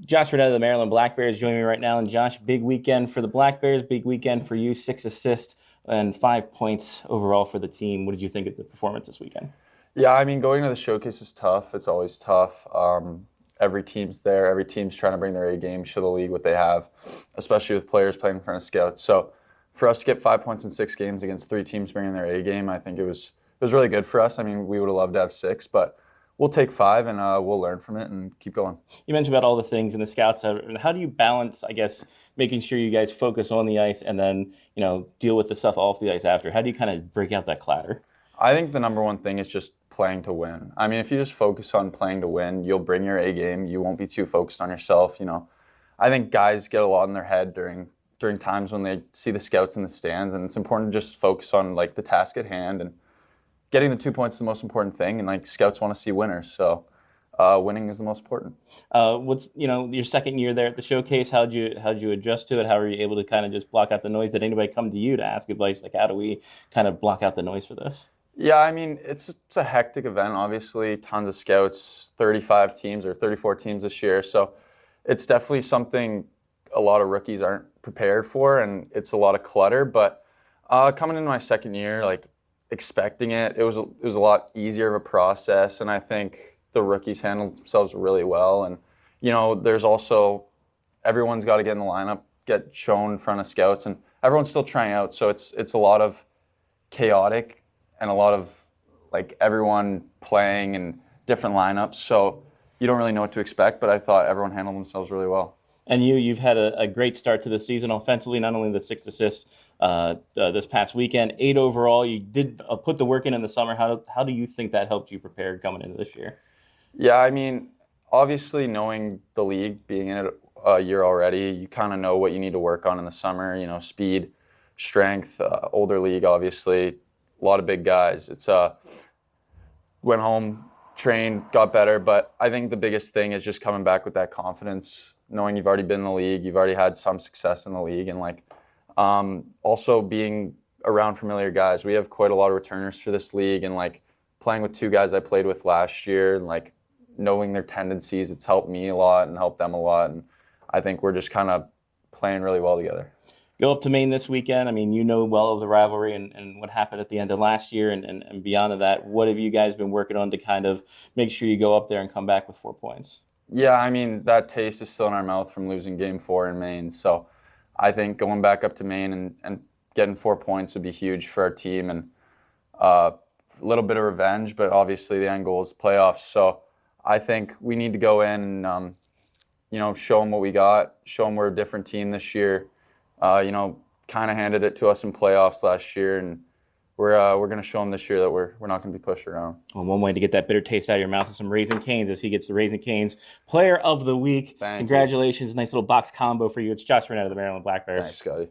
Josh Frenette of the Maryland Black Bears joining me right now. And Josh, big weekend for the Black Bears, big weekend for you, 6 assists and 5 points overall for the team. What did you think of the performance this weekend? Yeah, I mean, going to the showcase is tough. It's always tough. Every team's there. Every team's trying to bring their A game, show the league what they have, especially with players playing in front of scouts. So for us to get 5 points in 6 games against 3 teams bringing their A game, I think it was really good for us. I mean, we would have loved to have 6, but we'll take 5 and we'll learn from it and keep going. You mentioned about all the things in the scouts. How do you balance, I guess, making sure you guys focus on the ice and then, deal with the stuff off the ice after? How do you kind of break out that clatter? I think the number one thing is just playing to win. I mean, if you just focus on playing to win, you'll bring your A game. You won't be too focused on yourself. I think guys get a lot in their head during times when they see the scouts in the stands, and it's important to just focus on the task at hand, and getting the 2 points is the most important thing. And scouts want to see winners, so winning is the most important. What's your second year there at the showcase? How'd you adjust to it? How were you able to kind of just block out the noise? Did anybody come to you to ask advice? How do we kind of block out the noise for this? Yeah, I mean, it's a hectic event, obviously. Tons of scouts, 35 teams or 34 teams this year. So it's definitely something a lot of rookies aren't prepared for, and it's a lot of clutter. But coming into my second year, expecting it was a lot easier of a process, and I think the rookies handled themselves really well. And, there's also everyone's got to get in the lineup, get shown in front of scouts, and everyone's still trying out. So it's a lot of chaotic and a lot of everyone playing in different lineups. So you don't really know what to expect, but I thought everyone handled themselves really well. And you've had a great start to the season offensively, not only the 6 assists this past weekend, 8 overall. You did put the work in the summer. How do you think that helped you prepare coming into this year? Yeah, I mean, obviously knowing the league, being in it a year already, you kind of know what you need to work on in the summer, speed, strength, older league, obviously. A lot of big guys. It's went home, trained, got better, but I think the biggest thing is just coming back with that confidence, knowing you've already been in the league, you've already had some success in the league, and also being around familiar guys. We have quite a lot of returners for this league, and playing with 2 guys I played with last year, and knowing their tendencies, it's helped me a lot and helped them a lot, and I think we're just kind of playing really well together. Go up to Maine this weekend. I mean, well of the rivalry and what happened at the end of last year and beyond of that. What have you guys been working on to kind of make sure you go up there and come back with 4 points? Yeah, I mean, that taste is still in our mouth from losing Game 4 in Maine. So I think going back up to Maine and getting 4 points would be huge for our team, and a little bit of revenge, but obviously the end goal is playoffs. So I think we need to go in and, show them what we got, show them we're a different team this year. Kind of handed it to us in playoffs last year, and we're going to show them this year that we're not going to be pushed around. Well, one way to get that bitter taste out of your mouth is some Raising Cane's, as he gets the Raising Cane's Player of the Week. Thank Congratulations. You. Nice little box combo for you. It's Josh Frenette of the Maryland Black Bears. Thanks, Scotty.